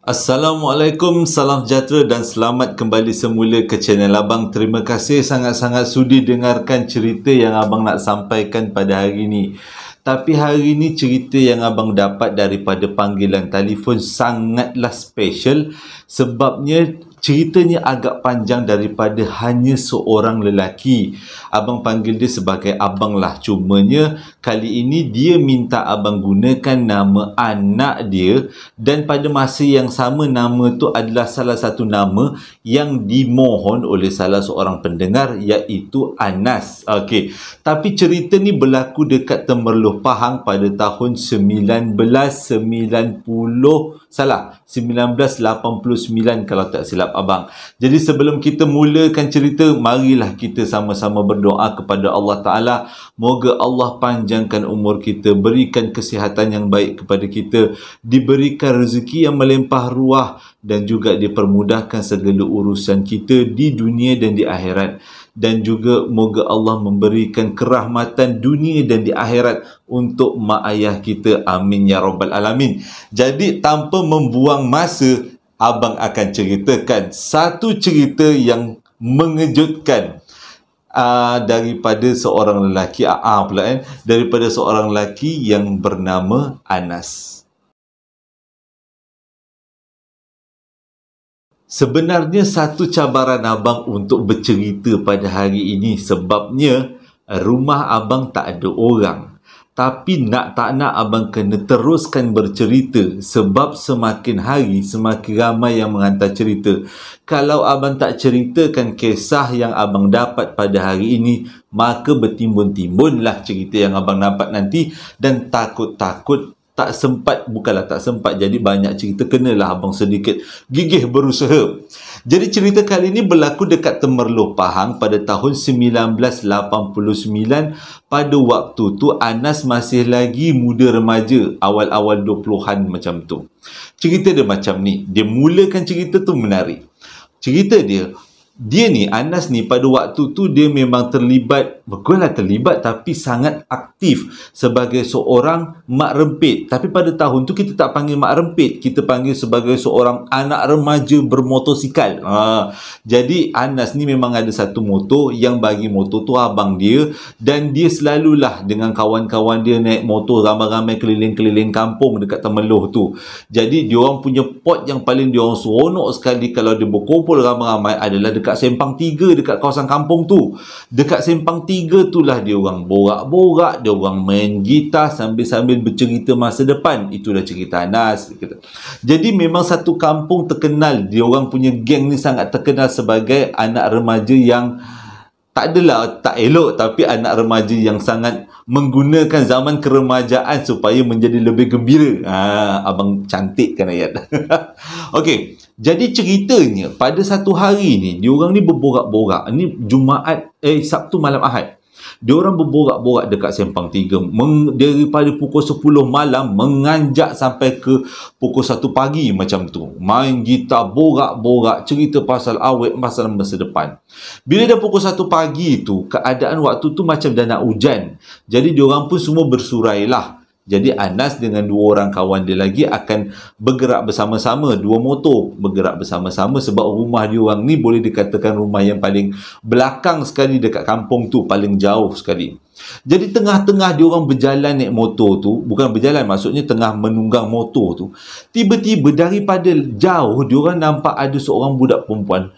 Assalamualaikum, salam sejahtera dan selamat kembali semula ke channel Abang. Terima kasih sangat-sangat sudi dengarkan cerita yang Abang nak sampaikan pada hari ini. Tapi hari ini cerita yang Abang dapat daripada panggilan telefon sangatlah special. Sebabnya ceritanya agak panjang daripada hanya seorang lelaki. Abang panggil dia sebagai abang lah. Cumanya kali ini dia minta abang gunakan nama anak dia, dan pada masa yang sama nama tu adalah salah satu nama yang dimohon oleh salah seorang pendengar, iaitu Anas. Okey. Tapi cerita ni berlaku dekat Temerloh Pahang pada tahun 1989 kalau tak silap abang. Jadi sebelum kita mulakan cerita, marilah kita sama-sama berdoa kepada Allah Ta'ala. Moga Allah panjangkan umur kita, berikan kesihatan yang baik kepada kita, diberikan rezeki yang melimpah ruah, dan juga dipermudahkan segala urusan kita di dunia dan di akhirat. Dan juga moga Allah memberikan kerahmatan dunia dan di akhirat untuk mak ayah kita. Amin ya rabbal alamin. Jadi tanpa membuang masa, abang akan ceritakan satu cerita yang mengejutkan daripada seorang lelaki daripada seorang lelaki yang bernama Anas. Sebenarnya satu cabaran abang untuk bercerita pada hari ini sebabnya rumah abang tak ada orang. Tapi nak tak nak abang kena teruskan bercerita sebab semakin hari semakin ramai yang menghantar cerita. Kalau abang tak ceritakan kisah yang abang dapat pada hari ini, maka bertimbun-timbunlah cerita yang abang dapat nanti, dan takut-takut tak sempat, bukanlah tak sempat, jadi banyak cerita, kenalah abang sedikit gigih berusaha. Jadi cerita kali ini berlaku dekat Temerloh Pahang pada tahun 1989. Pada waktu tu Anas masih lagi muda remaja, awal-awal 20-an macam tu. Cerita dia macam ni, dia mulakan cerita tu menarik. Cerita dia ni, Anas ni, pada waktu tu dia memang terlibat, bukanlah terlibat, tapi sangat aktif sebagai seorang mak rempit. Tapi pada tahun tu kita tak panggil mak rempit, kita panggil sebagai seorang anak remaja bermotosikal. Jadi Anas ni memang ada satu motor, yang bagi motor tu abang dia, dan dia selalulah dengan kawan-kawan dia naik motor ramai-ramai keliling-keliling kampung dekat Temerloh tu. Jadi diorang punya pot yang paling diorang seronok sekali kalau dia berkumpul ramai-ramai adalah dekat Sempang 3, dekat kawasan kampung tu. Dekat Sempang 3 tu lah dia orang borak-borak, dia orang main gitar sambil-sambil bercerita masa depan. Itulah cerita Anas. Jadi memang satu kampung terkenal, dia orang punya geng ni sangat terkenal sebagai anak remaja yang tak adalah tak elok, tapi anak remaja yang sangat menggunakan zaman keremajaan supaya menjadi lebih gembira. Abang cantik kan ayat. Okey, jadi ceritanya pada satu hari ni, diorang ni berborak-borak. Ni Sabtu malam Ahad. Diorang berborak-borak dekat Sempang 3 daripada pukul 10 malam menganjak sampai ke pukul 1 pagi macam tu. Main gitar, borak-borak, cerita pasal awet, pasal masa depan. Bila dah pukul 1 pagi tu, keadaan waktu tu macam dah nak hujan. Jadi diorang pun semua bersurailah. Jadi Anas dengan dua orang kawan dia lagi akan bergerak bersama-sama, dua motor bergerak bersama-sama, sebab rumah dia orang ni boleh dikatakan rumah yang paling belakang sekali dekat kampung tu, paling jauh sekali. Jadi tengah-tengah dia orang berjalan naik motor tu, bukan berjalan, maksudnya tengah menunggang motor tu, tiba-tiba daripada jauh dia orang nampak ada seorang budak perempuan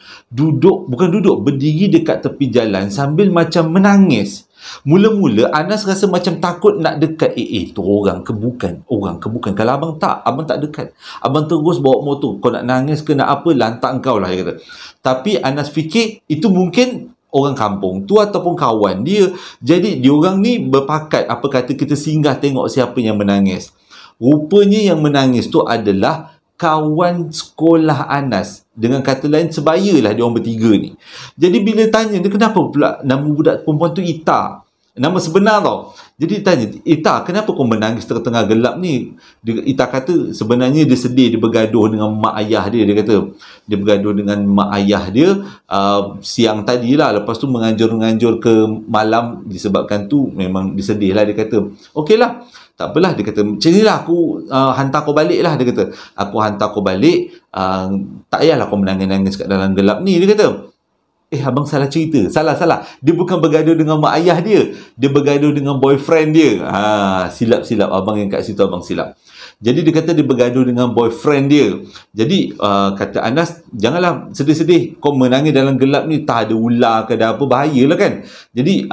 berdiri dekat tepi jalan sambil macam menangis. Mula-mula Anas rasa macam takut nak dekat. Tu orang ke bukan? Orang ke bukan? Kalau abang tak dekat. Abang terus bawa motor. Kau nak nangis ke nak apa, lantak kau lah, dia kata. Tapi Anas fikir itu mungkin orang kampung tu ataupun kawan dia. Jadi diorang ni berpakat, apa kata, kita singgah tengok siapa yang menangis. Rupanya yang menangis tu adalah kawan sekolah Anas. Dengan kata lain, sebaya lah dia orang bertiga ni. Jadi bila tanya dia, kenapa pula nama budak perempuan tu Ita? Nama sebenar tau. Jadi tanya, Ita, kenapa kau menangis tengah-tengah gelap ni? Ita kata sebenarnya dia sedih, dia bergaduh dengan mak ayah dia. Dia kata dia bergaduh dengan mak ayah dia siang tadi lah. Lepas tu menganjur-nganjur ke malam, disebabkan tu memang dia sedih lah, dia kata. Okey lah. Tak apalah, dia kata, macam ni lah aku hantar kau balik lah, dia kata. Aku hantar kau balik, tak payahlah kau menangis-nangis kat dalam gelap ni, dia kata. Abang salah cerita. Salah. Dia bukan bergaduh dengan mak ayah dia. Dia bergaduh dengan boyfriend dia. Silap. Abang yang kat situ, abang silap. Jadi dia kata dia bergaduh dengan boyfriend dia. Jadi kata Anas, janganlah sedih-sedih. Kau menangis dalam gelap ni, tak ada ular ke ada apa, bahayalah kan. Jadi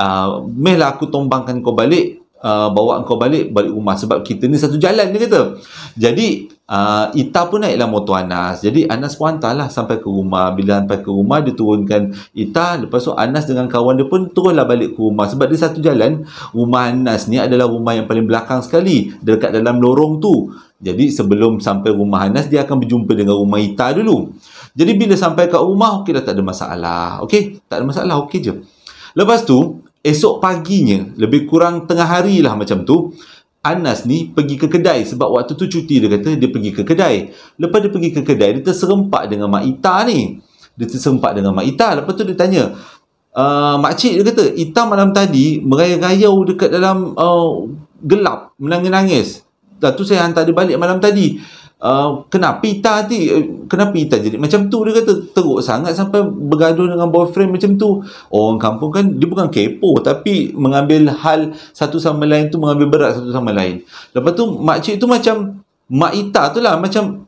mehlah aku tombangkan kau balik, bawa kau balik rumah. Sebab kita ni satu jalan, dia kata. Jadi Ita pun naiklah motor Anas. Jadi Anas pun hantarlah sampai ke rumah. Bila sampai ke rumah, dia turunkan Ita. Lepas tu Anas dengan kawan dia pun turunlah balik ke rumah. Sebab dia satu jalan. Rumah Anas ni adalah rumah yang paling belakang sekali, dekat dalam lorong tu. Jadi sebelum sampai rumah Anas, dia akan berjumpa dengan rumah Ita dulu. Jadi bila sampai kat rumah, okey dah, tak ada masalah. Okey, tak ada masalah, okey je. Lepas tu esok paginya, lebih kurang tengah hari lah macam tu, Anas ni pergi ke kedai. Sebab waktu tu cuti, dia kata dia pergi ke kedai. Lepas dia pergi ke kedai, dia terserempak dengan Mak Ita ni. Lepas tu dia tanya, makcik, dia kata, Ita malam tadi merayau-rayau dekat dalam gelap, menangis-nangis. Lepas tu saya hantar dia balik malam tadi. Kenapa Ita jadi macam tu, dia kata. Teruk sangat sampai bergaduh dengan boyfriend macam tu. Orang kampung kan, dia bukan kepo, tapi mengambil hal satu sama lain tu, mengambil berat satu sama lain. Lepas tu makcik tu macam, Mak Ita tu lah, macam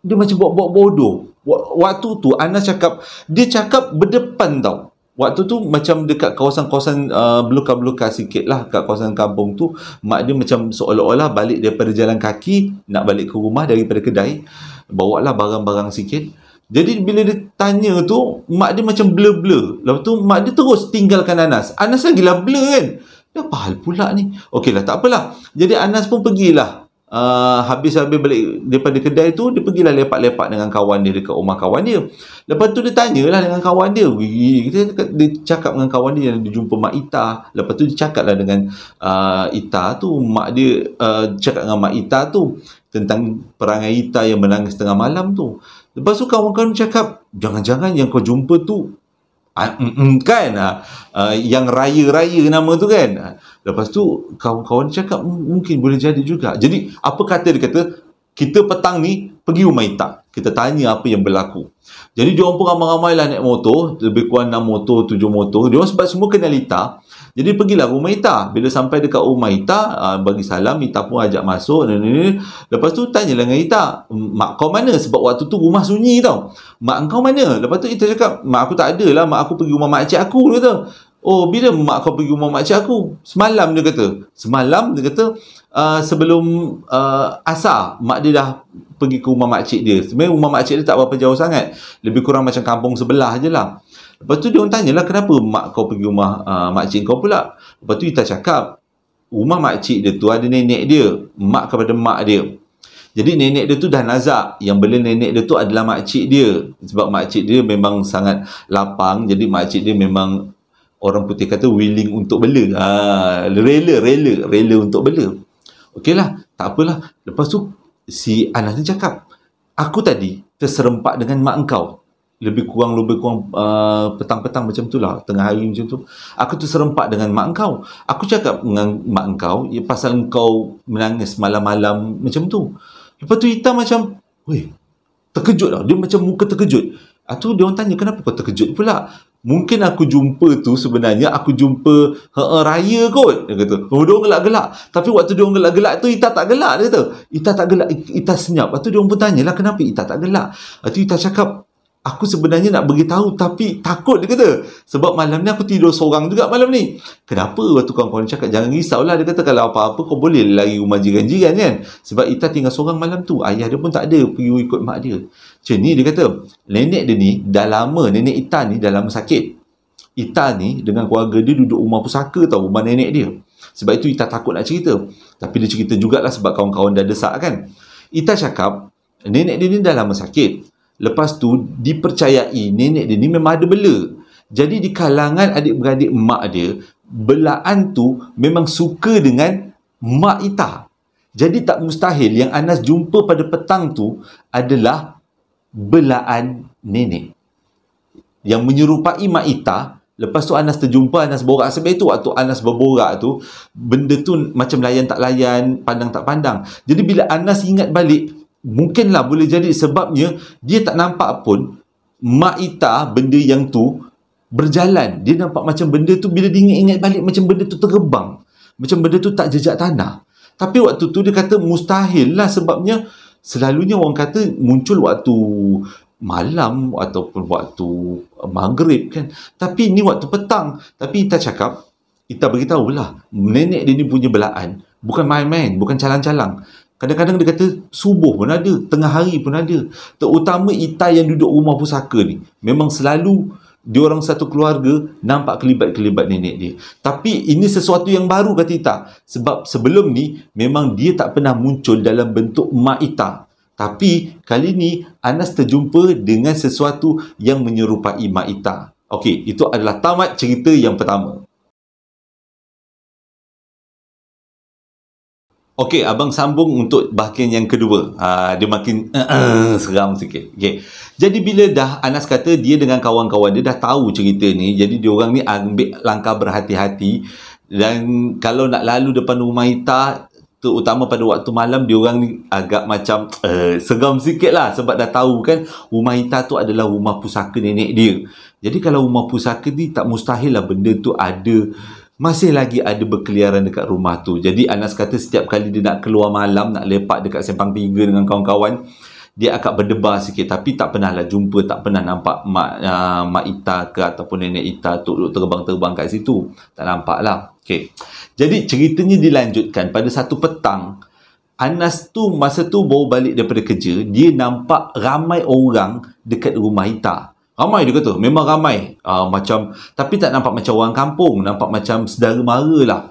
dia macam buat-buat bodoh. Waktu tu Anas cakap, dia cakap berdepan tau. Waktu tu macam dekat kawasan-kawasan belukar-belukar sikit lah kat kawasan kampung tu. Mak dia macam seolah-olah balik daripada jalan kaki, nak balik ke rumah daripada kedai, bawa lah barang-barang sikit. Jadi bila dia tanya tu, mak dia macam blur-blur. Lepas tu mak dia terus tinggalkan Anas. Anas lagi lah blur kan. Dia apa hal pula ni? Okey lah, tak apalah. Jadi Anas pun pergilah. Habis-habis balik daripada kedai tu, dia pergilah lepak-lepak dengan kawan dia dekat rumah kawan dia. Lepas tu dia tanyalah dengan kawan dia. Dia cakap dengan kawan dia yang dia jumpa Mak Ita. Lepas tu dia cakaplah dengan Ita tu. Mak dia cakap dengan Mak Ita tu tentang perangai Ita yang menangis tengah malam tu. Lepas tu kawan-kawan cakap, jangan-jangan yang kau jumpa tu kan, yang raya-raya nama tu kan. Lepas tu kawan-kawan cakap, mungkin boleh jadi juga. Jadi apa kata dia kata, kita petang ni pergi rumah Ita, kita tanya apa yang berlaku. Jadi diorang pun ramai-ramai lah naik motor, lebih kurang 6 motor, 7 motor. Diorang sebab semua kenal Ita. Jadi pergilah rumah Ita. Bila sampai dekat rumah Ita, bagi salam, Ita pun ajak masuk. Lepas tu tanyalah dengan Ita, mak kau mana? Sebab waktu tu rumah sunyi tau. Mak kau mana? Lepas tu Ita cakap, mak aku tak ada lah, mak aku pergi rumah makcik aku, dia kata. Oh, bila mak kau pergi rumah makcik aku? Semalam, dia kata. Semalam, dia kata, sebelum asar, mak dia dah pergi ke rumah makcik dia. Sebenarnya rumah makcik dia tak berapa jauh sangat. Lebih kurang macam kampung sebelah je lah. Lepas tu dia orang tanyalah, kenapa mak kau pergi rumah makcik kau pula? Lepas tu Ita cakap, rumah makcik dia tu ada nenek dia, mak kepada mak dia. Jadi nenek dia tu dah nazak. Yang bela nenek dia tu adalah makcik dia. Sebab makcik dia memang sangat lapang. Jadi makcik dia memang, orang putih kata, willing untuk bela. Rela untuk bela. Okeylah, tak apalah. Lepas tu si Anas ni cakap, aku tadi terserempak dengan mak engkau. Lebih kurang petang-petang macam tu lah, tengah hari macam tu. Aku terserempak dengan mak engkau. Aku cakap dengan mak engkau, pasal engkau menangis malam-malam macam tu. Lepas tu Ita macam, terkejut lah. Dia macam muka terkejut. Tu dia orang tanya, kenapa kau terkejut pula? Mungkin aku jumpa tu sebenarnya, aku jumpa raya kot. Dia kata, dia orang gelak-gelak. Tapi waktu dia orang gelak-gelak tu, Ita tak gelak. Dia kata, Ita tak gelak, Ita senyap. Lepas tu dia orang pun tanyalah, kenapa Ita tak gelak? Lepas tu Ita cakap, aku sebenarnya nak beritahu tapi takut, dia kata. Sebab malam ni aku tidur seorang juga malam ni. Kenapa? Waktu kawan-kawan cakap, jangan risaulah. Dia kata, kalau apa-apa kau boleh lari rumah jiran-jiran kan. Sebab Ita tinggal seorang malam tu. Ayah dia pun tak ada, pergi ikut mak dia. Macam ni dia kata, nenek dia ni dah lama, nenek Ita ni dah lama sakit. Ita ni dengan keluarga dia duduk rumah pusaka tau, rumah nenek dia. Sebab itu Ita takut nak cerita. Tapi dia cerita jugalah sebab kawan-kawan dah desak kan. Ita cakap, nenek dia ni dah lama sakit. Lepas tu dipercayai nenek dia ni memang ada bela. Jadi di kalangan adik-beradik mak dia, belaan tu memang suka dengan mak Ita. Jadi tak mustahil yang Anas jumpa pada petang tu adalah belaan nenek yang menyerupai mak Ita Lepas tu Anas terjumpa, Anas borak. Sebab itu waktu Anas berborak tu, benda tu macam layan tak layan, pandang tak pandang. Jadi bila Anas ingat balik, mungkinlah boleh jadi sebabnya dia tak nampak pun Mak Ita benda yang tu berjalan. Dia nampak macam benda tu, bila dia ingat balik macam benda tu terbang. Macam benda tu tak jejak tanah. Tapi waktu tu dia kata mustahil lah, sebabnya selalunya orang kata muncul waktu malam ataupun waktu maghrib kan. Tapi ni waktu petang. Tapi Ita cakap, Ita beritahulah, nenek dia ni punya belaan bukan main-main, bukan calang-calang. Kadang-kadang dia kata subuh pun ada, tengah hari pun ada. Terutama Ita yang duduk rumah pusaka ni, memang selalu diorang satu keluarga nampak kelibat-kelibat nenek dia. Tapi ini sesuatu yang baru kata Ita. Sebab sebelum ni memang dia tak pernah muncul dalam bentuk Mak Ita. Tapi kali ni Anas terjumpa dengan sesuatu yang menyerupai Mak Ita. Okey, itu adalah tamat cerita yang pertama. Okey, abang sambung untuk bahagian yang kedua. Dia makin seram sikit. Okey. Jadi bila dah Anas kata dia dengan kawan-kawan dia dah tahu cerita ni, jadi diorang ni ambil langkah berhati-hati, dan kalau nak lalu depan rumah Ita, terutama pada waktu malam, diorang ni agak macam seram sikit lah, sebab dah tahu kan rumah Ita tu adalah rumah pusaka nenek dia. Jadi kalau rumah pusaka ni, tak mustahil lah benda tu ada, masih lagi ada berkeliaran dekat rumah tu. Jadi Anas kata setiap kali dia nak keluar malam, nak lepak dekat Simpang 3 dengan kawan-kawan, dia akan berdebar sikit. Tapi tak pernah lah jumpa, tak pernah nampak Mak Ita ke ataupun nenek Ita tu duduk terbang-terbang kat situ. Tak nampak lah. Okay. Jadi ceritanya dilanjutkan. Pada satu petang, Anas tu masa tu baru balik daripada kerja, dia nampak ramai orang dekat rumah Ita. Ramai dia kata, memang ramai. Macam, tapi tak nampak macam orang kampung, nampak macam saudara mara lah.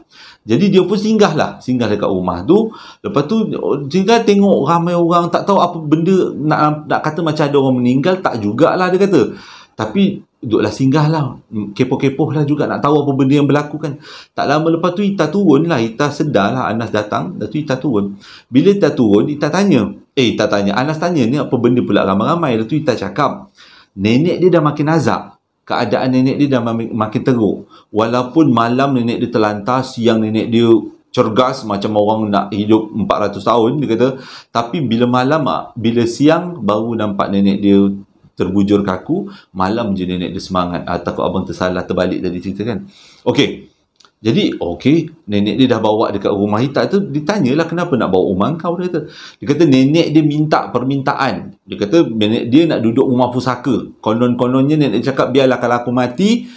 Jadi dia pun singgah dekat rumah tu. Lepas tu singgah tengok ramai orang, tak tahu apa benda, nak kata macam ada orang meninggal, tak jugalah dia kata. Tapi duduklah singgah lah, kepoh-kepoh lah juga nak tahu apa benda yang berlaku kan. Tak lama lepas tu Ita turun lah, Ita sedar lah Anas datang. Lepas tu Ita turun. Bila Ita turun, Anas tanya ni apa benda pula ramai-ramai. Lepas tu Ita cakap, nenek dia dah makin azab. Keadaan nenek dia dah makin teruk. Walaupun malam nenek dia terlantar, siang nenek dia cergas macam orang nak hidup 400 tahun, dia kata. Tapi bila malam, bila siang, baru nampak nenek dia terbujur kaku. Malam je nenek dia semangat. Takut abang tersalah, terbalik tadi cerita kan. Okey. Jadi, nenek dia dah bawa dekat rumah Ita tu. Ditanyalah kenapa nak bawa rumah kau, dia kata nenek dia minta permintaan. Dia kata nenek dia nak duduk rumah pusaka. Konon-kononnya nenek cakap, biarlah kalau aku mati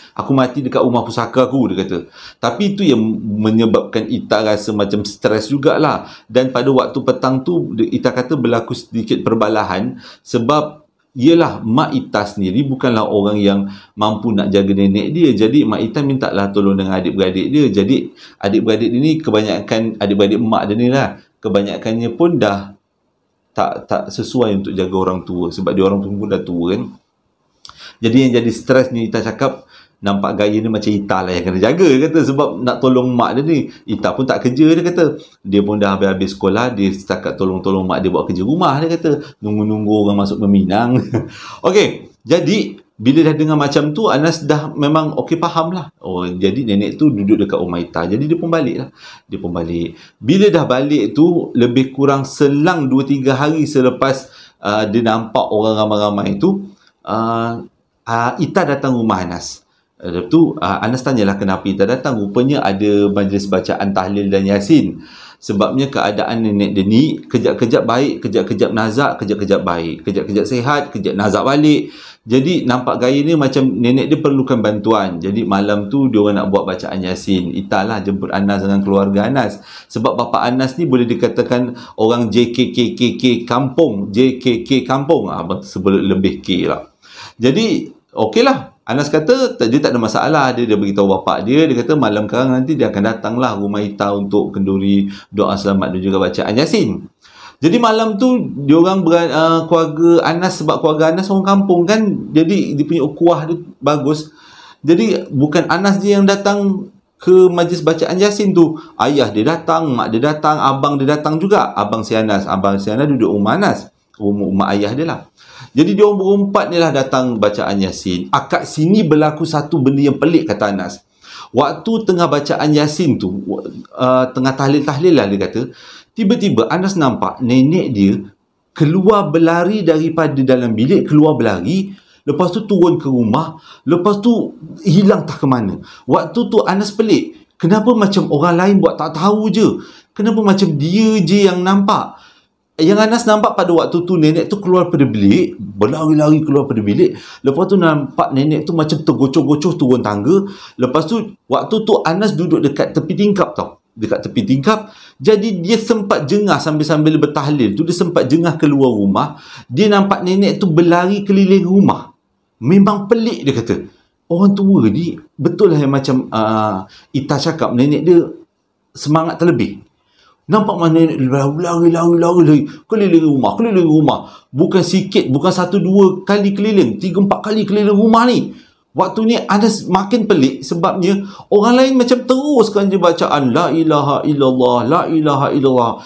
dekat rumah pusaka aku, dia kata. Tapi itu yang menyebabkan Ita rasa macam stres jugalah. Dan pada waktu petang tu, Ita kata berlaku sedikit perbalahan, sebab ialah Mak Ita sendiri bukanlah orang yang mampu nak jaga nenek dia. Jadi Mak Ita mintalah tolong dengan adik-beradik dia. Jadi adik-beradik dia ni, kebanyakan adik-beradik mak dia ni lah, kebanyakannya pun dah tak sesuai untuk jaga orang tua, sebab dia orang pun dah tua kan. Jadi yang jadi stres ni, Ita cakap nampak gaya ni macam Ita lah yang kena jaga, dia kata, sebab nak tolong mak dia ni. Ita pun tak kerja, dia kata. Dia pun dah habis-habis sekolah, dia setakat tolong-tolong mak dia buat kerja rumah, dia kata. Nunggu-nunggu orang masuk meminang. Okey, jadi bila dah dengar macam tu, Anas dah memang faham lah. Jadi nenek tu duduk dekat rumah Ita. Jadi dia pun balik lah. Bila dah balik tu, lebih kurang selang 2-3 hari selepas dia nampak orang ramai-ramai tu, Ita datang rumah Anas. Lepas tu Anas tanyalah kenapa Ita datang. Rupanya ada majlis bacaan tahlil dan yasin. Sebabnya keadaan nenek dia ni kejap-kejap baik, kejap-kejap nazak, kejap-kejap baik, kejap-kejap sihat, kejap nazak balik. Jadi nampak gaya ni macam nenek dia perlukan bantuan. Jadi malam tu dia orang nak buat bacaan yasin. Ita lah jemput Anas dengan keluarga Anas. Sebab bapa Anas ni boleh dikatakan orang JKKKK kampung. JKK kampung. Sebelum lebih K lah. Jadi okeylah. Anas kata dia tak ada masalah. Dia beritahu bapak dia. Dia kata malam sekarang nanti dia akan datanglah rumah Ita untuk kenduri doa selamat dan juga bacaan yasin. Jadi malam tu diorang keluarga Anas, sebab keluarga Anas orang kampung kan, jadi dia punya ukhuwah dia bagus. Jadi bukan Anas je yang datang ke majlis bacaan yasin tu. Ayah dia datang, mak dia datang, abang dia datang juga. Abang si Anas duduk rumah Anas, rumah ayah dia lah. Jadi dia orang berempat ni lah datang bacaan Yasin. Kat sini berlaku satu benda yang pelik, kata Anas. Waktu tengah bacaan Yasin tu, tengah tahlil-tahlil lah dia kata, tiba-tiba Anas nampak nenek dia keluar berlari daripada dalam bilik, keluar berlari, lepas tu turun ke rumah, lepas tu hilang tak ke mana. Waktu tu Anas pelik, kenapa macam orang lain buat tak tahu je, kenapa macam dia je yang nampak. Yang Anas nampak pada waktu tu, nenek tu keluar pada bilik, berlari-lari keluar pada bilik. Lepas tu nampak nenek tu macam tergocoh-gocoh turun tangga. Lepas tu, waktu tu Anas duduk dekat tepi tingkap tau. Dekat tepi tingkap. Jadi dia sempat jengah sambil-sambil bertahlil tu, dia sempat jengah keluar rumah. Dia nampak nenek tu berlari keliling rumah. Memang pelik, dia kata. Orang tua ni, betul lah yang macam Ita cakap, nenek dia semangat terlebih. Nampak mana nenek lari keliling rumah. Bukan sikit, bukan 1-2 kali keliling, 3-4 kali keliling rumah ni. Waktu ni Anas makin pelik sebabnya orang lain macam teruskan je bacaan la ilaha illallah, la ilaha illallah.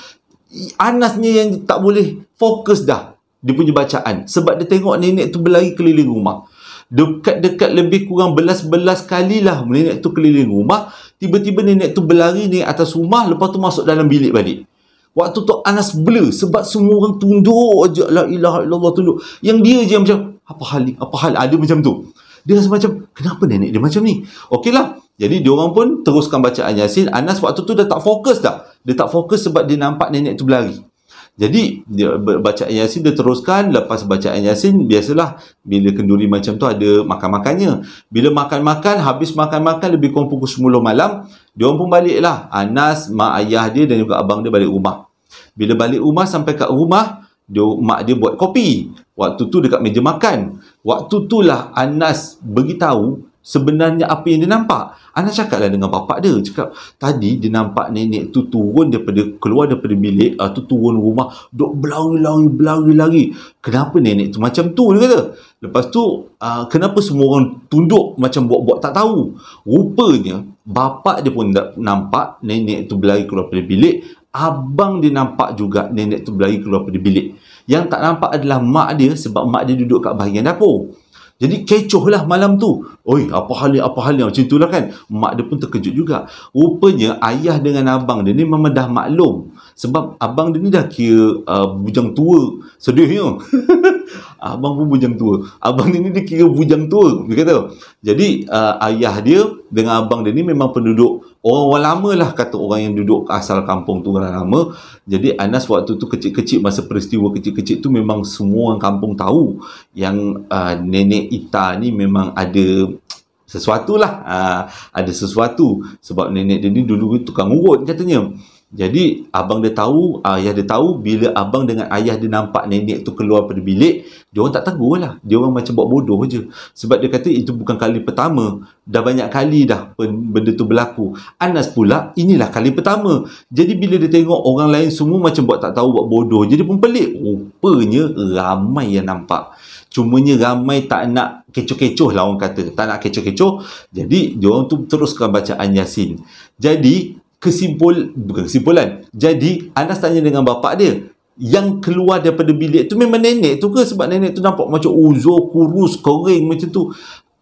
Anas ni yang tak boleh fokus dah dia punya bacaan sebab dia tengok nenek tu berlari keliling rumah. Dekat-dekat lebih kurang belas-belas kali lah nenek tu keliling rumah. Tiba-tiba nenek tu berlari naik atas rumah, lepas tu masuk dalam bilik balik. Waktu tu Anas blur sebab semua orang tunduk je, la ilaha illallah, tunduk. Yang dia je macam, apa hal, ada macam tu. Dia rasa macam, kenapa nenek dia macam ni? Okeylah. Jadi diorang pun teruskan bacaan Yasin. Anas waktu tu dah tak fokus dah. Dia tak fokus sebab dia nampak nenek tu berlari. Jadi dia bacaan Yasin dia teruskan. Lepas bacaan Yasin, biasalah bila kenduri macam tu ada makan-makannya. Bila makan-makan, habis makan-makan lebih kurang pukul 10 malam, dia orang pun baliklah. Anas, mak ayah dia dan juga abang dia balik rumah. Bila balik rumah, sampai kat rumah, mak dia buat kopi. Waktu tu dekat meja makan. Waktu tu lah Anas beritahu sebenarnya apa yang dia nampak. Anas cakaplah dengan bapak dia, cakap tadi dia nampak nenek tu keluar daripada bilik, tu turun rumah, duk berlari-lari. Kenapa nenek tu macam tu, dia kata. Lepas tu kenapa semua orang tunduk macam buat-buat tak tahu. Rupanya bapak dia pun nampak nenek tu berlari keluar daripada bilik. Abang dia nampak juga nenek tu berlari keluar daripada bilik. Yang tak nampak adalah mak dia, sebab mak dia duduk kat bahagian dapur. Jadi kecoh lah malam tu. Oi, apa hal ni? Macam itulah kan. Mak dia pun terkejut juga. Rupanya ayah dengan abang dia ni memang dah maklum. Sebab abang dia ni dah kira bujang tua. Sedihnya. Abang pun bujang tua. Abang dia ni dia kira bujang tua, dia kata. Jadi ayah dia dengan abang dia ni memang penduduk orang-orang lama lah, kata orang yang duduk asal kampung tu orang lama. Jadi Anas waktu tu kecil-kecil, masa peristiwa kecil-kecil tu, memang semua orang kampung tahu yang nenek Ita ni memang ada sesuatu lah. Ada sesuatu. Sebab nenek dia ni dulu tukang urut katanya. Jadi abang dia tahu, ayah dia tahu. Bila abang dengan ayah dia nampak nenek tu keluar dari bilik, dia orang tak tegur lah. Dia orang macam buat bodoh je. Sebab dia kata itu bukan kali pertama. Dah banyak kali dah benda tu berlaku. Anas pula, inilah kali pertama. Jadi bila dia tengok orang lain semua macam buat tak tahu, buat bodoh, jadi pun pelik. Rupanya ramai yang nampak. Cumanya ramai tak nak kecoh-kecoh lah, orang kata. Tak nak kecoh-kecoh. Jadi dia orang tu teruskan bacaan Yasin. Jadi bukan kesimpulan. Jadi Anas tanya dengan bapak dia, yang keluar daripada bilik tu memang nenek tu ke? Sebab nenek tu nampak macam uzur, kurus, kering macam tu.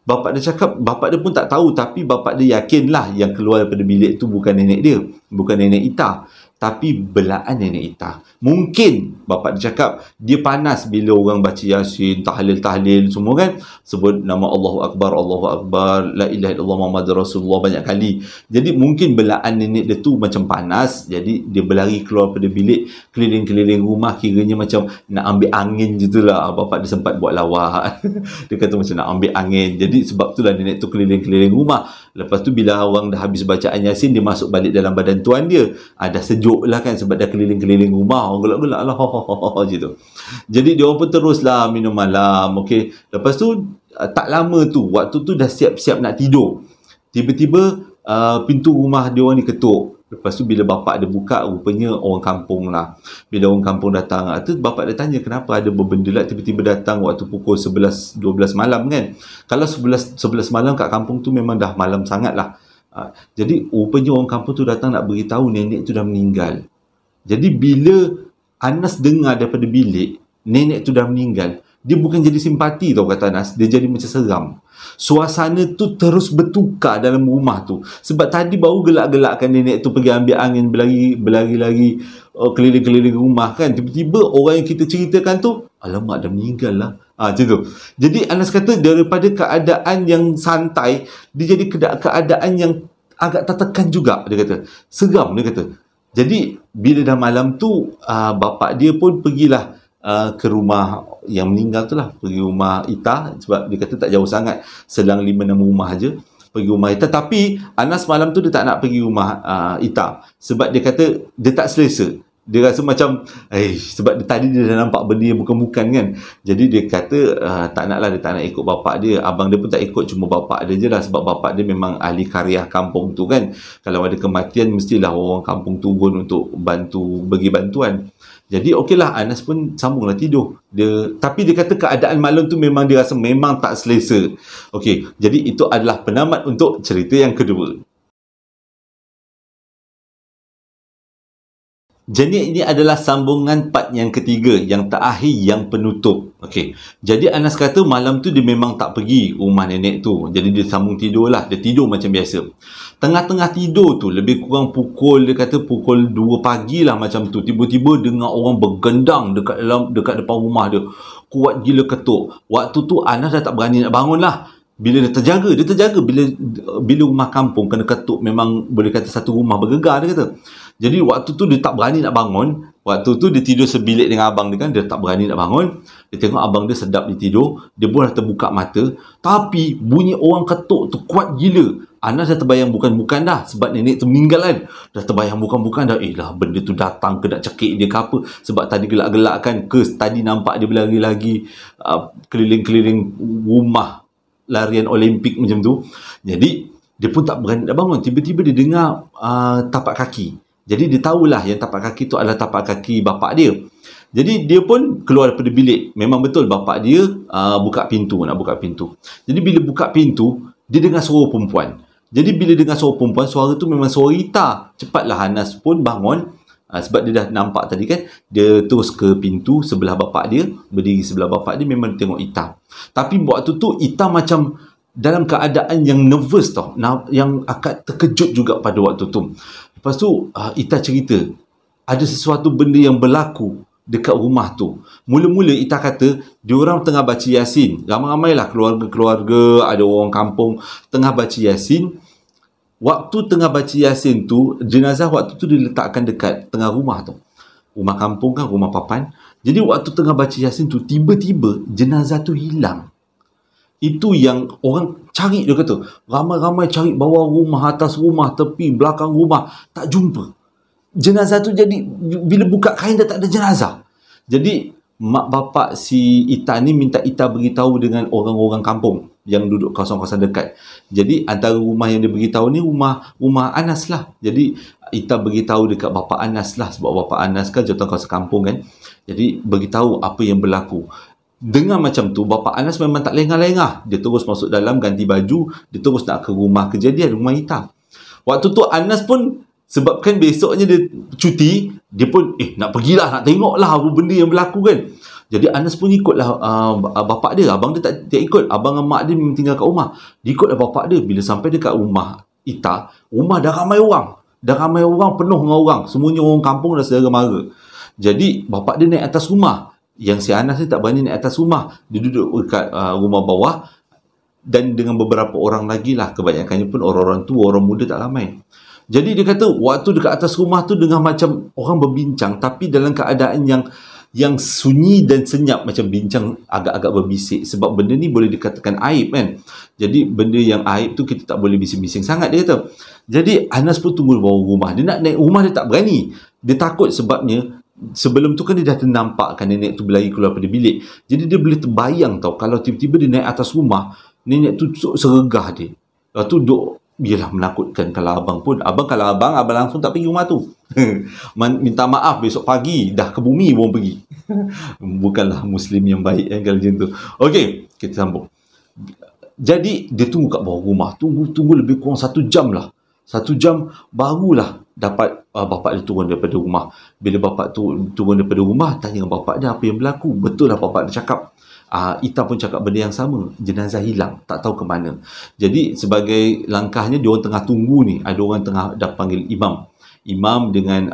Bapak dia cakap, bapak dia pun tak tahu, tapi bapak dia yakinlah yang keluar daripada bilik tu bukan nenek dia, bukan nenek Ita, tapi belaan nenek Ita. Mungkin bapak dia cakap dia panas bila orang baca Yasin, tahlil semua kan, sebut nama Allahu Akbar, la ilaha illallah Muhammadur Rasulullah banyak kali. Jadi mungkin belaan nenek dia tu macam panas, jadi dia berlari keluar daripada bilik, keliling-keliling rumah, kiranya macam nak ambil angin je tu lah. Bapak dia sempat buat lawak. Dia kata macam nak ambil angin. Jadi sebab itulah nenek tu keliling-keliling rumah. Lepas tu bila orang dah habis bacaan Yasin, dia masuk balik dalam badan tuan dia. Dah sejuk lah kan, sebab dah keliling-keliling rumah. Orang gelak-gelak lah gitu. Jadi dia orang pun teruslah minum malam. Okey. Lepas tu tak lama tu, waktu tu dah siap-siap nak tidur, tiba-tiba pintu rumah dia orang ni ketuk. Lepas tu bila bapak dia buka, rupanya orang kampung lah. Bila orang kampung datang, tu bapak dia tanya kenapa ada berbenda lah tiba-tiba datang waktu pukul 11-12 malam kan. Kalau 11 malam kat kampung tu memang dah malam sangat lah. Jadi rupanya orang kampung tu datang nak beritahu nenek tu dah meninggal. Jadi bila Anas dengar daripada bilik nenek tu dah meninggal, dia bukan jadi simpati tau kata Anas, dia jadi macam seram. Suasana tu terus bertukar dalam rumah tu. Sebab tadi baru gelak-gelakkan nenek tu pergi ambil angin, berlari-lari keliling-keliling rumah kan. Tiba-tiba orang yang kita ceritakan tu, alamak dah meninggal lah. Macam tu. Jadi Anas kata daripada keadaan yang santai, dia jadi keadaan yang agak tertekan juga, dia kata. Seram, dia kata. Jadi bila dah malam tu, bapak dia pun pergilah ke rumah yang meninggal tu lah, pergi rumah Ita, sebab dia kata tak jauh sangat, selang 5-6 rumah je, pergi rumah Ita. Tapi Anas malam tu dia tak nak pergi rumah Ita, sebab dia kata dia tak selesa. Dia rasa macam sebab tadi dia dah nampak benda yang bukan-bukan kan. Jadi dia kata tak nak lah, dia tak nak ikut bapak dia. Abang dia pun tak ikut, cuma bapak dia je lah, sebab bapak dia memang ahli karya kampung tu kan. Kalau ada kematian mestilah orang kampung turun untuk bantu, bagi bantuan. Jadi okeylah, Anas pun sambunglah tidur. Tapi dia kata keadaan malam tu memang dia rasa memang tak selesa. Okey, jadi itu adalah penamat untuk cerita yang kedua. Jadi ini adalah sambungan part yang ketiga, yang terakhir, yang penutup. Okey. Jadi Anas kata malam tu dia memang tak pergi rumah nenek tu. Jadi dia sambung tidur lah. Dia tidur macam biasa. Tengah-tengah tidur tu, lebih kurang dia kata pukul 2 pagi lah macam tu. Tiba-tiba dengar orang bergendang dekat depan rumah dia. Kuat gila ketuk. Waktu tu Anas dah tak berani nak bangun lah. Bila dia terjaga. Bila rumah kampung kena ketuk, memang boleh kata satu rumah bergegar, dia kata. Jadi waktu tu dia tak berani nak bangun. Waktu tu dia tidur sebilik dengan abang dia kan. Dia tak berani nak bangun. Dia tengok abang dia sedap dia tidur. Dia pun dah terbuka mata. Tapi bunyi orang ketuk tu kuat gila. Anas dah terbayang bukan-bukan dah. Sebab nenek tu meninggal kan. Dah terbayang bukan-bukan dah. Lah benda tu datang ke nak cekik dia ke apa. Sebab tadi gelak-gelak kan. Tadi nampak dia berlari-lari keliling-keliling rumah larian Olimpik macam tu. Jadi dia pun tak berani nak bangun. Tiba-tiba dia dengar tapak kaki. Jadi dia tahulah yang tapak kaki tu adalah tapak kaki bapak dia. Jadi dia pun keluar daripada bilik. Memang betul bapak dia nak buka pintu. Jadi bila buka pintu, dia dengar suara perempuan. Jadi bila dengar suara perempuan, suara tu memang suara Ita. Cepatlah Anas pun bangun. Sebab dia dah nampak tadi kan. Dia terus ke pintu sebelah bapak dia. Berdiri sebelah bapak dia, memang tengok Ita. Tapi waktu tu Ita macam dalam keadaan yang nervous tau. Yang agak terkejut juga pada waktu tu. Lepas tu Ita cerita ada sesuatu benda yang berlaku dekat rumah tu. Mula-mula Ita kata diorang tengah baca Yasin. Ramai-ramai lah keluarga-keluarga, ada orang kampung tengah baca Yasin. Waktu tengah baca Yasin tu, jenazah waktu tu diletakkan dekat tengah rumah tu. Rumah kampung kan, rumah papan. Jadi waktu tengah baca Yasin tu, tiba-tiba jenazah tu hilang. Itu yang orang cari, dia kata. Ramai-ramai cari bawah rumah, atas rumah, tepi, belakang rumah. Tak jumpa. Jenazah tu jadi, bila buka kain dah tak ada jenazah. Jadi, mak bapak si Ita ni minta Ita beritahu dengan orang-orang kampung yang duduk kawasan-kawasan dekat. Jadi, antara rumah yang dia beritahu ni, rumah Anas lah. Jadi, Ita beritahu dekat bapa Anas lah. Sebab bapa Anas kan jawatan kawasan kampung kan. Jadi, beritahu apa yang berlaku. Dengar macam tu, bapa Anas memang tak lengah-lengah. Dia terus masuk dalam, ganti baju. Dia terus nak ke rumah kejadian, rumah Ita. Waktu tu Anas pun, sebabkan besoknya dia cuti, dia pun nak pergilah, nak tengoklah apa benda yang berlaku kan. Jadi Anas pun ikutlah bapak dia. Abang dia tak ikut. Abang dan mak dia memang tinggal kat rumah. Dia ikutlah bapak dia. Bila sampai dekat rumah Ita, rumah dah ramai orang. Penuh dengan orang. Semuanya orang kampung dah sedara mara. Jadi bapak dia naik atas rumah. Yang si Anas ni tak berani naik atas rumah. Dia duduk dekat rumah bawah. Dan dengan beberapa orang lagi lah. Kebanyakannya pun orang-orang tua, orang muda tak ramai. Jadi dia kata waktu dekat atas rumah tu dengan macam orang berbincang. Tapi dalam keadaan yang sunyi dan senyap. Macam bincang agak-agak berbisik. Sebab benda ni boleh dikatakan aib kan. Jadi benda yang aib tu kita tak boleh bising-bising sangat, dia kata. Jadi Anas pun tunggu di bawah rumah. Dia nak naik rumah, dia tak berani. Dia takut sebabnya sebelum tu kan dia dah ternampakkan nenek tu berlari keluar daripada bilik. Jadi dia boleh terbayang tau, kalau tiba-tiba dia naik atas rumah, nenek tu seregah dia. Lepas tu yelah menakutkan. Kalau abang langsung tak pergi rumah tu. Minta maaf, besok pagi dah ke bumi baru pergi. Bukanlah Muslim yang baik kalau macam tu. Okey, kita sambung. Jadi dia tunggu kat bawah rumah. Tunggu lebih kurang 1 jam lah. 1 jam barulah dapat bapak dia turun daripada rumah. Bila bapak tu turun daripada rumah, tanya dengan bapak dia apa yang berlaku. Betul lah bapak dia cakap. Ita pun cakap benda yang sama, jenazah hilang, tak tahu ke mana. Jadi sebagai langkahnya, diorang tengah tunggu ni, ada orang tengah dah panggil imam dengan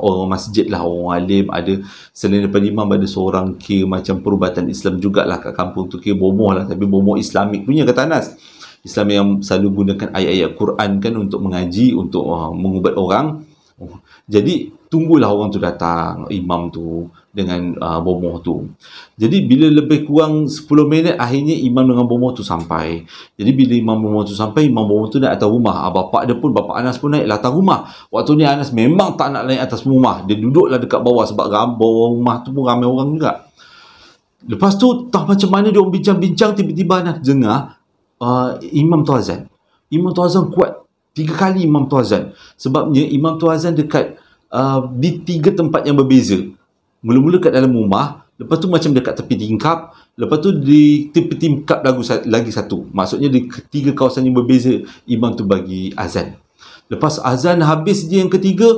orang masjid lah, orang alim. Ada selain daripada imam, ada seorang kira macam perubatan Islam jugalah kat kampung tu, kira bomoh lah, tapi bomoh Islamik punya, kata Anas. Islam yang selalu gunakan ayat-ayat Quran kan untuk mengaji, untuk mengubat orang. Jadi tunggulah orang tu datang, imam tu dengan bomoh tu. Jadi bila lebih kurang 10 minit, akhirnya imam dengan bomoh tu sampai. Jadi bila imam bomoh tu sampai, imam bomoh tu naik atas rumah. Bapak Anas pun naik atas rumah. Waktu ni Anas memang tak nak naik atas rumah. Dia duduklah dekat bawah sebab bawah rumah tu pun ramai orang juga. Lepas tu tak macam mana dia orang bincang-bincang, tiba-tiba Anas dengar imam tu azan. Imam tu azan kuat. 3 kali imam tu azan. Sebabnya imam tu azan dekat di 3 tempat yang berbeza. Mula-mula kat dalam rumah, lepas tu macam dekat tepi tingkap, lepas tu di tepi tingkap lagi satu. Maksudnya di 3 kawasan yang berbeza, imam tu bagi azan. Lepas azan habis dia yang ketiga,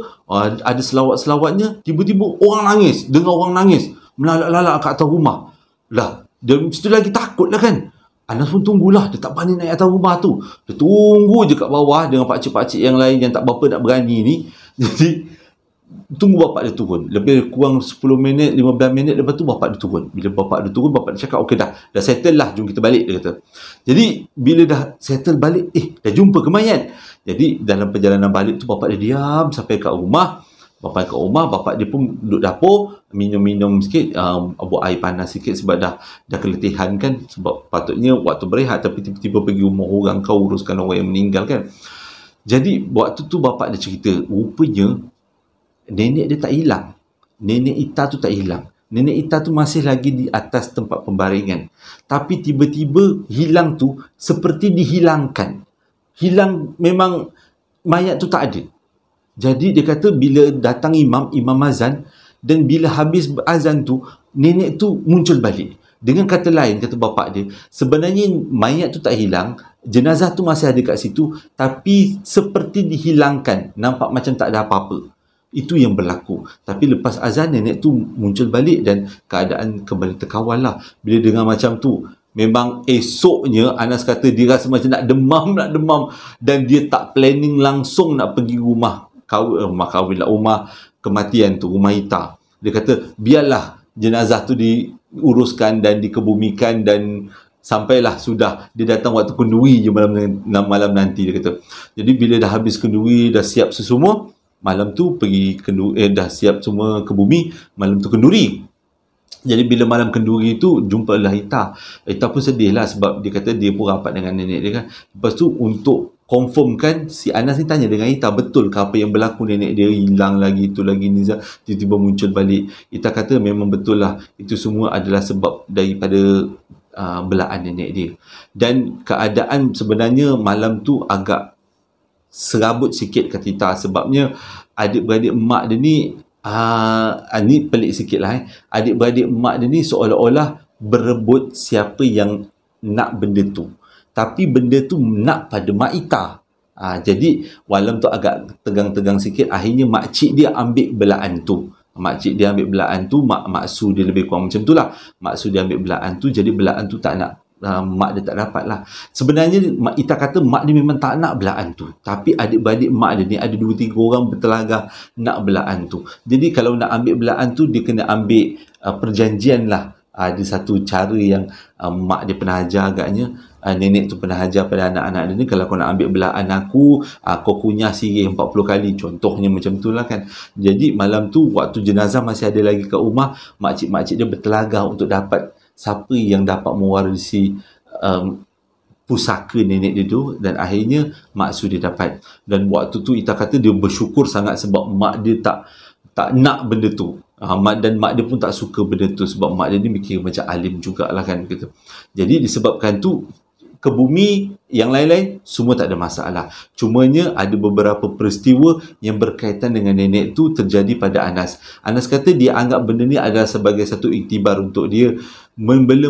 ada selawat-selawatnya, tiba-tiba orang nangis. Dengar orang nangis, melalak-lalak kat atas rumah. Lah, dia situ lagi takut lah kan. Anas pun tunggulah, dia tak berani naik atas rumah tu. Dia tunggu je kat bawah dengan pakcik-pakcik yang lain yang tak berapa nak berani ni. Jadi tunggu bapak dia turun. Lebih kurang 10 minit, 15 minit lepas tu bapak dia turun. Bila bapak dia turun, bapak dia cakap, okey dah settle lah, jom kita balik, dia kata. Jadi bila dah settle balik, dah jumpa ke mayat. Jadi dalam perjalanan balik tu, bapak dia diam sampai kat rumah. Bapak dia pun duduk dapur, minum-minum sikit, buat air panas sikit sebab dah keletihan kan. Sebab patutnya waktu berehat, tapi tiba-tiba pergi rumah orang, kau uruskan orang yang meninggal kan. Jadi waktu tu bapak dia cerita, rupanya nenek dia tak hilang. Nenek Ita tu tak hilang. Nenek Ita tu masih lagi di atas tempat pembaringan. Tapi tiba-tiba hilang tu seperti dihilangkan. Hilang, memang mayat tu tak ada. Jadi dia kata bila datang imam azan, dan bila habis azan tu, nenek tu muncul balik. Dengan kata lain, kata bapak dia, sebenarnya mayat tu tak hilang, jenazah tu masih ada kat situ, tapi seperti dihilangkan, nampak macam tak ada apa-apa. Itu yang berlaku. Tapi lepas azan, nenek tu muncul balik dan keadaan kembali terkawal lah. Bila dengar macam tu, memang esoknya Anas kata dia rasa macam nak demam, dan dia tak planning langsung nak pergi rumah kematian tu, rumah Ita. Dia kata biarlah jenazah tu diuruskan dan dikebumikan, dan sampailah sudah dia datang waktu kenduri je malam nanti, dia kata. Jadi bila dah habis kenduri, dah siap sesemua, malam tu pergi kenduri, dah siap semua ke bumi, malam tu kenduri. Jadi bila malam kenduri tu, jumpalah Ita. Ita pun sedih lah sebab dia kata dia pun rapat dengan nenek dia kan. Lepas tu untuk confirmkan, si Anas ni tanya dengan Ita, betul ke apa yang berlaku, nenek dia hilang lagi, itu lagi ni, tiba-tiba muncul balik. Ita kata memang betul lah, itu semua adalah sebab daripada belaan nenek dia. Dan keadaan sebenarnya malam tu agak serabut sikit kata Ita, sebabnya adik-beradik emak dia ni, ni pelik sikit lah, adik-beradik emak dia ni seolah-olah berebut siapa yang nak benda tu. Tapi benda tu nak pada Mak Ita. Jadi malam tu agak tegang-tegang sikit. Akhirnya makcik dia ambil belaan tu. Makcik dia ambil belaan tu, Mak Su dia lebih kurang macam tu lah. Mak Su dia ambil belaan tu, jadi belaan tu tak nak, mak dia tak dapat lah. Sebenarnya Mak Ita kata mak dia memang tak nak belaan tu, tapi adik-beradik mak dia ni ada 2-3 orang bertelagah nak belaan tu. Jadi kalau nak ambil belaan tu, dia kena ambil perjanjian lah. Ada satu cara yang mak dia pernah ajar agaknya, nenek tu pernah ajar pada anak-anak dia ni, kalau kau nak ambil belaan aku, kau kunyah sirih 40 kali, contohnya macam tu lah kan. Jadi malam tu waktu jenazah masih ada lagi kat rumah, makcik-makcik dia bertelagah untuk dapat siapa yang dapat mewarisi pusaka nenek dia tu, dan akhirnya Mak Su dia dapat. Dan waktu tu Ita kata dia bersyukur sangat sebab mak dia tak nak benda tu. Dan mak dia pun tak suka benda tu sebab mak dia ni mikir macam alim jugalah kan gitu. Jadi disebabkan tu ke bumi, yang lain-lain semua tak ada masalah. Cumanya ada beberapa peristiwa yang berkaitan dengan nenek tu terjadi pada Anas. Anas kata dia anggap benda ni adalah sebagai satu iktibar untuk dia. Membela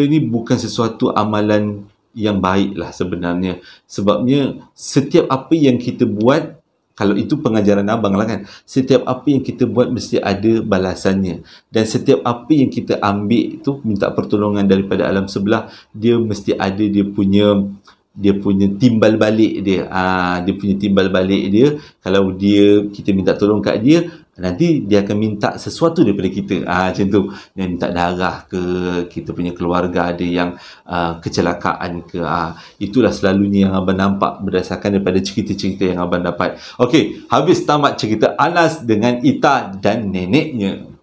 ni bukan sesuatu amalan yang baik lah sebenarnya. Sebabnya setiap apa yang kita buat, Kalau itu pengajaran abang lah kan. Setiap apa yang kita buat mesti ada balasannya. Dan setiap apa yang kita ambil tu, minta pertolongan daripada alam sebelah, dia mesti ada dia punya timbal balik dia. Dia punya timbal balik dia. Kalau kita minta tolong kat dia, nanti dia akan minta sesuatu daripada kita. Macam tu. Dia minta darah ke, kita punya keluarga ada yang kecelakaan ke. Itulah selalunya yang abang nampak berdasarkan daripada cerita-cerita yang abang dapat. Okey, habis tamat cerita Anas dengan Ita dan neneknya.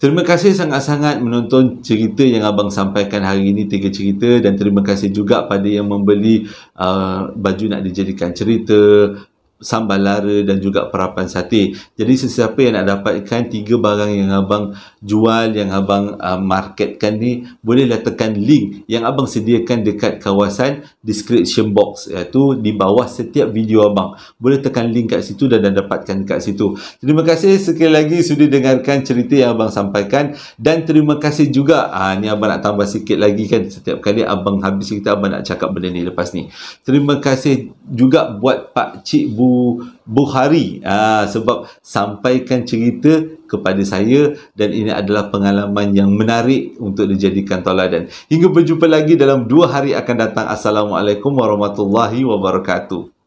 Terima kasih sangat-sangat menonton cerita yang abang sampaikan hari ini, 3 cerita, dan terima kasih juga pada yang membeli baju nak dijadikan cerita, sambal lara dan juga perapan sate. Jadi sesiapa yang nak dapatkan 3 barang yang abang jual, yang abang marketkan ni, bolehlah tekan link yang abang sediakan dekat kawasan description box, iaitu di bawah setiap video abang. Boleh tekan link kat situ dan dapatkan kat situ. Terima kasih sekali lagi sudah dengarkan cerita yang abang sampaikan, dan terima kasih juga, ni abang nak tambah sikit lagi kan, setiap kali abang habis cerita abang nak cakap benda ni lepas ni. Terima kasih juga buat Pak Cik Bukhari, sebab sampaikan cerita kepada saya, dan ini adalah pengalaman yang menarik untuk dijadikan tauladan. Hingga berjumpa lagi dalam 2 hari akan datang. Assalamualaikum warahmatullahi wabarakatuh.